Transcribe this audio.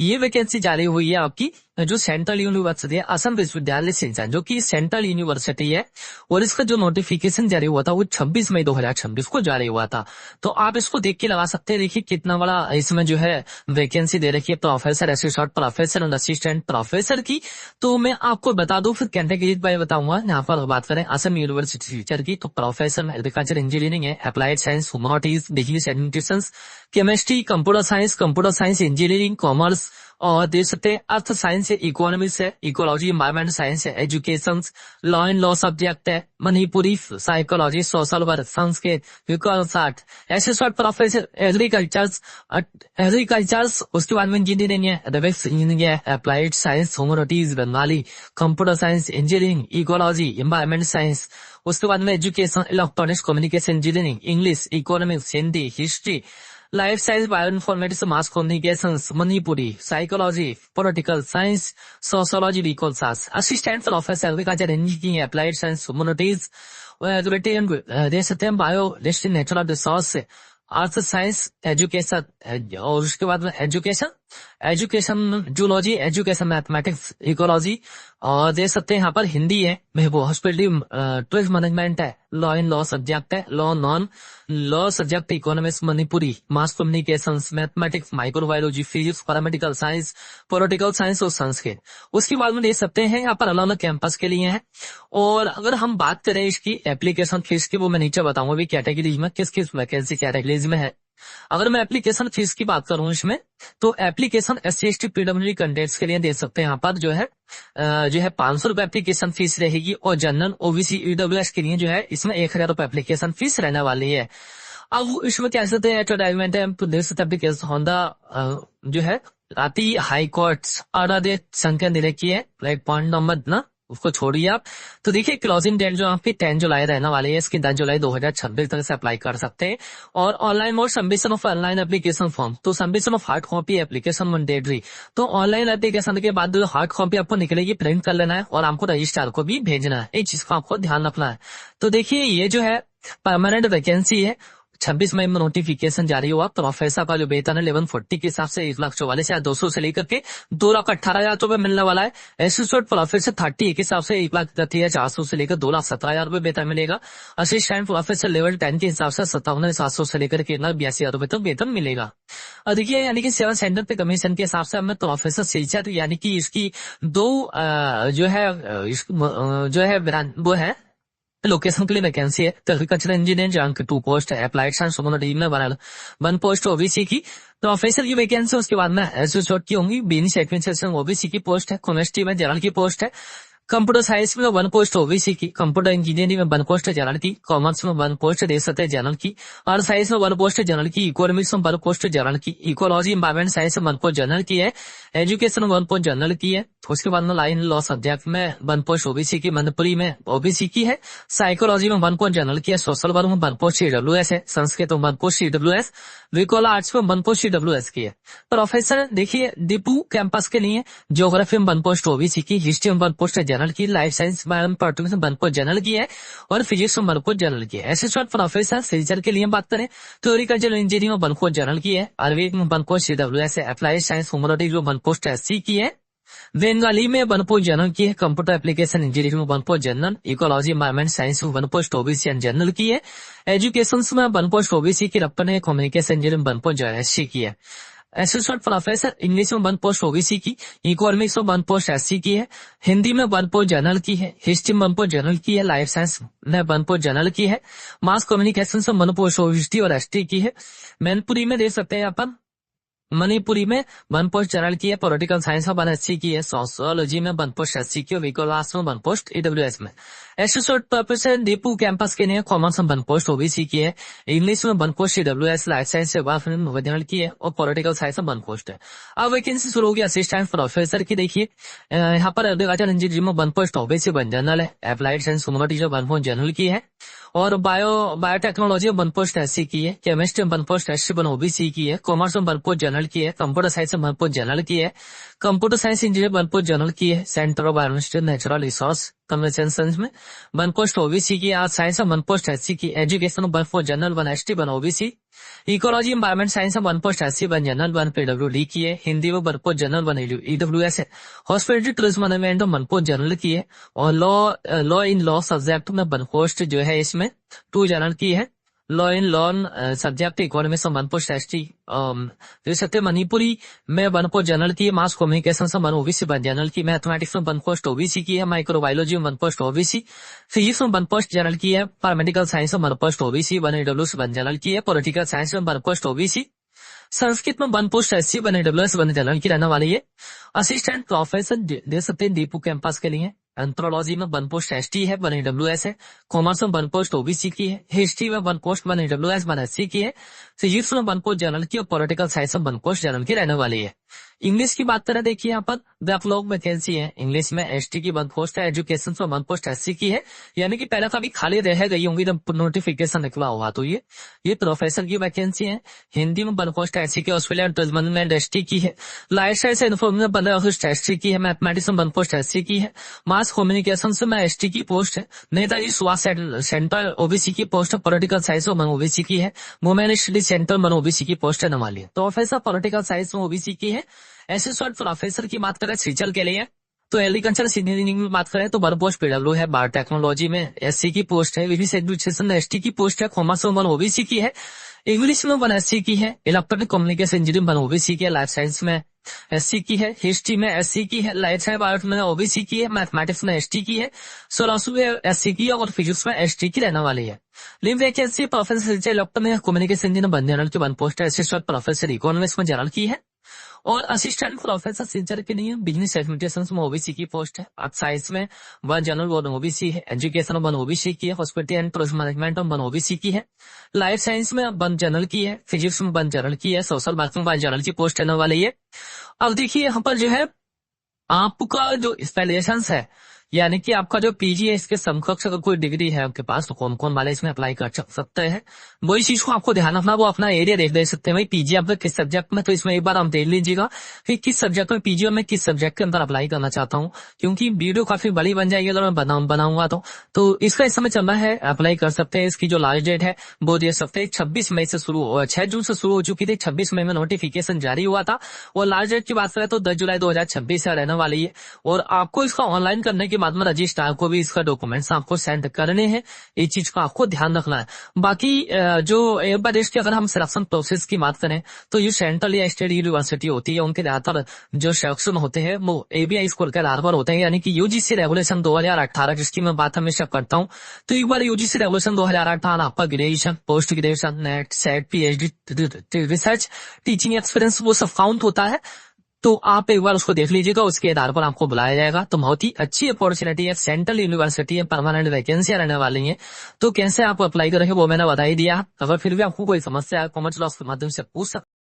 ये वैकेंसी जारी हुई है आपकी जो सेंट्रल यूनिवर्सिटी है असम विश्वविद्यालय सिंचन, जो कि सेंट्रल यूनिवर्सिटी है। और इसका जो नोटिफिकेशन जारी हुआ था वो 26 मई 2026 को जारी हुआ था। तो आप इसको देख के लगा सकते हैं, देखिए कितना बड़ा इसमें जो है वैकेंसी दे रखी है प्रोफेसर, एसोसिएट प्रोफेसर और असिस्टेंट प्रोफेसर की। तो मैं आपको बता दूं, फिर कैटेगरी बाय बताऊंगा। यहाँ पर बात करें असम यूनिवर्सिटी टीचर की, तो प्रोफेसर में एग्रीकल्चर इंजीनियरिंग है, applied science, humanities, business administration, chemistry, computer science engineering, commerce, और देख सकते हैं अर्थ साइंस है, इकोनॉमिक्स है, इकोलॉजी एनवायरमेंट साइंस है, education, law and law subject है, Manipuri, psychology, social work, Sanskrit, विकास आर्ट, एसोसिएट प्रोफेसर एग्रीकल्चर्स। उसके बाद में इंजीनियरिंग है, रिवर्स इंजीनियरिंग है, applied science, humanities, Bengali, computer science, engineering, ecology, environment science. उसके बाद में education, electronics communication engineering, English, economics, Hindi, history, life science, bio informatics, mass communication, Manipuri, psychology, political science, sociology, legal science, assistant professor agriculture engineering, applied science, humanities, दे सकते हैं bio natural resource, earth science, education, और उसके बाद में education zoology, education mathematics, ecology, और दे सकते हैं यहाँ पर हिंदी है, महबूब हॉस्पिटलिटी, टूरिस्ट मैनेजमेंट है, लॉ इन लॉ सब्जेक्ट है, law non law subject, economics, Manipuri, mass communication, mathematics, microbiology, physics, paramedical science, political science और संस्कृत। उसके बाद में दे सकते हैं यहाँ पर अलग अलग कैंपस के लिए है। और अगर हम बात करें इसकी एप्लीकेशन फीस की, वो मैं नीचे बताऊंगा भी कैटेगरीज में किस किस वैकेंसी कैटेगरीज में है। अगर मैं एप्लीकेशन फीस की बात करूं इसमें, तो एप्लीकेशन SC/ST PWD कैंडिडेट्स के लिए दे सकते हैं यहाँ पर जो है 500 रुपए एप्लीकेशन फीस रहेगी, और जनरल OBC EWS के लिए जो है इसमें 1000 रुपए एप्लीकेशन फीस रहने वाली है। अब इसमें क्या सकते हैं एडवर्टाइजमेंट है, तो देख सकते एप्लीकेशन होंडा जो है राती हाई कोर्ट आराधे संख्या दे रखी है, लाइक पॉइंट नंबर ना उसको छोड़िए आप। तो देखिए क्लोजिंग डेट जो आपकी 10 जुलाई रहने वाली है, इसकी 10 जुलाई 2026 तक से अप्लाई कर सकते हैं। और online mode submission of online application form, तो submission of hard copy application mandatory. तो ऑनलाइन एप्लीकेशन के बाद जो हार्ड कॉपी आपको निकलेगी, प्रिंट कर लेना है और आपको रजिस्ट्रार को भी भेजना है, एक चीज का आपको ध्यान रखना है। तो देखिए ये जो है परमानेंट वैकेंसी है, 26 मई में नोटिफिकेशन जारी हुआ। प्रोफेसर का जो वेतन है 1140 के हिसाब से 1,44,200 से लेकर के 2,18,000 रुपए मिलने वाला है। एसोसिएट प्रोफेसर 30 के हिसाब से 1,30,400 से लेकर 2,17,000 रुपए वेतन मिलेगा। असिस्टेंट प्रोफेसर लेवल 10 के हिसाब से 57,700 से लेकर के 1,82,000 रुपए तक वेतन मिलेगा। और देखिए यानी कि सेवा सेंटर पे कमीशन के हिसाब से हमें प्रोफेसर शिक्षक यानी कि इसकी दो जो है वो है लोकेशन के लिए वैकेंसी है। तो एग्रीकल्चर इंजीनियर जहाँ की 2 पोस्ट है, अप्लाइड साइंस टीम में बना 1 पोस्ट OBC की, तो ऑफिसर की वैकेंसी। उसके बाद में एसोसिएट की होंगी, बिजनेस एडमिनिस्ट्रेशन OBC की पोस्ट है, केमिस्ट्री में जनरल की पोस्ट है, कंप्यूटर साइंस में 1 पोस्ट OBC की, कंप्यूटर इंजीनियरिंग में 1 पोस्ट है जनरल की, कॉमर्स में 1 पोस्ट दे सकते हैं जनरल की, और साइंस में 1 पोस्ट है जनरल की, इकोनॉमिक्स में 1 पोस्ट जनरल की, इकोलॉजी एनवायरमेंट साइंस में 1 पोस्ट जनरल की है, एजुकेशन में 1 पोस्ट जनरल की है। उसके बाद में लाइन लॉ सब्जेक्ट में 1 पोस्ट OBC की, मणिपुरी में OBC की है, साइकोलॉजी में 1 पोस्ट जनरल की है, सोशल वर्क में 1 पोस्ट CWS है, संस्कृत में 1 पोस्ट CWS, विकोल आर्ट्स में 1 पोस्ट CWS की है। प्रोफेसर देखिए डिपू कैंपस के लिए ज्योग्राफी में 1 पोस्ट OBC की, हिस्ट्री में 1 पोस्ट जनरल की, लाइफ साइंस में 1 पोस्ट जनरल की है, और फिजिक्स में 1 पोस्ट जनरल की है। एसिस्टेंट प्रोफेसर सिलेक्टर के लिए बात करें तो एग्रीकल्चर इंजीनियरिंग में 1 पोस्ट जनरल की है, आयुर्वेद में 1 पोस्ट CWS है, अप्लाइड साइंस ह्यूमैनिटीज में 1 पोस्ट SC की है, बंगाली में 1 पोस्ट जनरल की है, कंप्यूटर एप्लीकेशन इंजीनियरिंग में 1 post general, ecology environment science में 1 पोस्ट OBC एंड जनरल की है, एजुकेशन में 1 पोस्ट OBC की, रप्पन है कम्युनिकेशन इंजीनियरिंग में 1 पोस्ट SC की है। एसोसिएट प्रोफेसर इंग्लिश में 1 पोस्ट OBC की, इकोनॉमिक्स में 1 पोस्ट SC की है, हिंदी में 1 पोस्ट जनरल की है, हिस्ट्री में 1 पोस्ट जनरल की है, लाइफ साइंस में 1 पोस्ट जनरल की है, मास कम्युनिकेशन में 1 पोस्ट OBC और ST की है। मैनपुरी में दे सकते हैं अपन, मणिपुरी में 1 पोस्ट जनरल की है, पॉलिटिकल साइंस में 1 SC की है, सोशियोलॉजी में 1 पोस्ट SC की, और विकोलास में 1 पोस्ट EWS में। एसोसिएट प्रोफेसर दीपू कैंपस के लिए कॉमर्स में 1 पोस्ट OBC की है, इंग्लिश में 1 पोस्ट CWS, लाइफ साइंस से 1 जनरल की है, और पॉलिटिकल साइंस में 1 पोस्ट है। अब वैकेंसी शुरू होगी असिस्टेंट प्रोफेसर की। देखिए यहाँ पर एग्रीकल्चर इंजीनियरिंग में 1 पोस्ट OBC 1 जनरल है, अप्लाइड साइंस ह्यूमैनिटीज में 1 पोस्ट जनरल की है, और बायोटेक्नोलॉजी में 1 पोस्ट SC की है, केमिस्ट्री में 1 पोस्ट SC 1 OBC की है, कॉमर्स में 1 पोस्ट जनरल की है, कंप्यूटर साइंस में 1 पोस्ट जनरल की है, computer science engineer 1 post general की है, centre of administration natural resource communication में 1 पोस्ट ओबीसी की, आर्ट साइंस में 1 पोस्ट एससी की, एजुकेशन में 1 post general 1 ST 1 OBC, ecology environment science में 1 पोस्ट एससी 1 जनरल 1 पीडब्ल्यूडी की है, हिंदी में 1 पोस्ट जनरल 1 ईडब्ल्यूएस है, हॉस्पिटलिटी टूरिज्म मैनेजमेंट में 1 पोस्ट जनरल की है, और लॉ इन लॉ सब्जेक्ट में 1 पोस्ट जो है इसमें 2 जनरल की है, law in law subject economics में 1 पोस्ट एसटी, सत्य मणिपुरी में 1 पोस्ट जनरल की है, मास कम्युनिकेशन से 1 ओबीसी 1 जनरल की, मैथमेटिक्स में 1 पोस्ट ओबीसी की है, माइक्रोबायोलॉजी में 1 पोस्ट ओबीसी, फिजिक्स में 1 पोस्ट जनरल की है, पैरामेडिकल साइंस में 1 पोस्ट ओबीसी 1 ईडब्ल्यूएस 1 जनरल की है, पॉलिटिकल साइंस में 1 पोस्ट ओबीसी, संस्कृत में 1 पोस्ट एससी 1 ईडब्ल्यूएस 1 जनरल की रहने वाली है। असिस्टेंट प्रोफेसर दे सकते हैं दीपू कैंपस के लिए। एंथ्रोलॉजी में 1 पोस्ट एसटी है 1 ईडब्ल्यूएस है, कॉमर्स में 1 पोस्ट ओबीसी की है, हिस्ट्री में 1 पोस्ट 1 ईडब्ल्यूएस 1 एससी की है, फिजिक्स में 1 पोस्ट जनरल की और पॉलिटिकल साइंस में 1 पोस्ट जनरल की रहने वाली है। इंग्लिश की बात करें, देखिए यहाँ पर बैकलॉग वैकेंसी है, इंग्लिश में एसटी की 1 पोस्ट है, एजुकेशन में 1 पोस्ट एससी की है, यानी कि पहले तो अभी खाली रह गई होंगी जब नोटिफिकेशन निकला हुआ, तो ये प्रोफेसर की वैकेंसी है। हिंदी में 1 पोस्ट एससी की, ऑस्ट्रेलिया टूरिज्म में एसटी की है, life science information 15 post ST की है, मैथमेटिक्स में 1 पोस्ट एससी की है, मास कम्युनिकेशन से में एसटी की पोस्ट है, नेताजी सुभाष सेंटर ओबीसी की पोस्ट है, पॉलिटिकल साइंस में ओबीसी की है, वुमेन स्टडी सेंटर में ओबीसी की पोस्ट है वाली है। प्रोफेसर पॉलिटिकल साइंस में ओबीसी की है। एसोसिएट प्रोफेसर की बात करें सिंचल के लिए, तो एग्रीकल्चर इंजीनियरिंग में बात करें तो 1 पोस्ट पीडब्ल्यू है, बायोटेक्नोलॉजी में एससी की पोस्ट है, विभिन्न एजुकेशन में एसटी की पोस्ट है, कॉमर्स में 1 ओबीसी की है, इंग्लिश में 1 एससी की है, इलेक्ट्रॉनिक कम्युनिकेशन इंजीनियरिंग 1 ओबीसी की है, लाइफ साइंस में एससी की है, हिस्ट्री में एससी की है, लाइफ साइंस बायो में ओबीसी की है, मैथमेटिक्स में एसटी की है, सोलॉजी में एससी की है और फिजिक्स में एसटी की रहने वाली है। Live vacancy professor electronic communication engineer 1 general की 1 पोस्ट है, असिस्टेंट प्रोफेसर इकोनॉमिक्स में जनरल की है, और असिस्टेंट प्रोफेसर सिंचर के लिए बिजनेस एडमिनिस्ट्रेशन में ओबीसी की पोस्ट है, आर्ट साइंस में 1 जनरल 1 ओबीसी है, एजुकेशन में 1 ओबीसी की है, हॉस्पिटलिटी एंड टूरिज्म मैनेजमेंट में 1 ओबीसी की है, लाइफ साइंस में 1 जनरल की है, फिजिक्स में 1 जनरल की है, सोशल वर्क में 1 जनरल की पोस्ट रहने वाली है। अब देखिए यहाँ पर जो है आपका जो स्पेशलाइजेशन है, यानी कि आपका जो पीजी है, इसके समकक्ष अगर कोई डिग्री है आपके पास तो कौन कौन वाले इसमें अप्लाई कर सकते हैं, वही चीज को आपको ध्यान रखना, वो अपना एरिया देख सकते हैं भाई पीजी आपका किस सब्जेक्ट में, तो इसमें एक बार आप देख लीजिएगा कि किस सब्जेक्ट में पीजी और मैं किस सब्जेक्ट के अंदर अप्लाई करना चाहता हूँ, क्योंकि वीडियो काफी बड़ी बन जाएगी अगर मैं बनाऊंगा तो इसका इस समय चल रहा है, अप्लाई कर सकते हैं। इसकी जो लास्ट डेट है वो दे सकते हैं 26 मई से शुरू, 6 जून से शुरू हो चुकी थी, 26 मई में नोटिफिकेशन जारी हुआ था, और लास्ट डेट की बात करें तो 10 जुलाई 2026 से रहने वाली है, और आपको इसका ऑनलाइन करने के बाद में रजिस्ट्रार को भी इसका डॉक्यूमेंट्स आपको सेंड करने हैं, इस चीज का आपको ध्यान रखना है। बाकी जो एक बार इसके अगर हम सिलेक्शन प्रोसेस की बात करें तो ये सेंट्रल या स्टेट यूनिवर्सिटी होती है, उनके ज्यादातर जो सिलेक्शन होते हैं वो एबीआई स्कोर के आधार पर होते हैं, यानी कि यूजीसी रेगुलेशन 2018 जिसकी मैं बात हमेशा करता हूँ, तो एक बार यूजीसी रेगुलेशन 2018 आपका graduation, post graduation, net, set, PhD, research, teaching experience वो सब काउंट होता है, तो आप एक बार उसको देख लीजिएगा, उसके आधार पर आपको बुलाया जाएगा। तो बहुत ही अच्छी अपॉर्चुनिटी है, सेंट्रल यूनिवर्सिटी है, परमानेंट वैकेंसियां रहने वाली हैं, तो कैसे आप अप्लाई करेंगे वो मैंने बता ही दिया। अगर फिर भी आपको कोई समस्या है कमेंट बॉक्स के माध्यम से पूछ सकते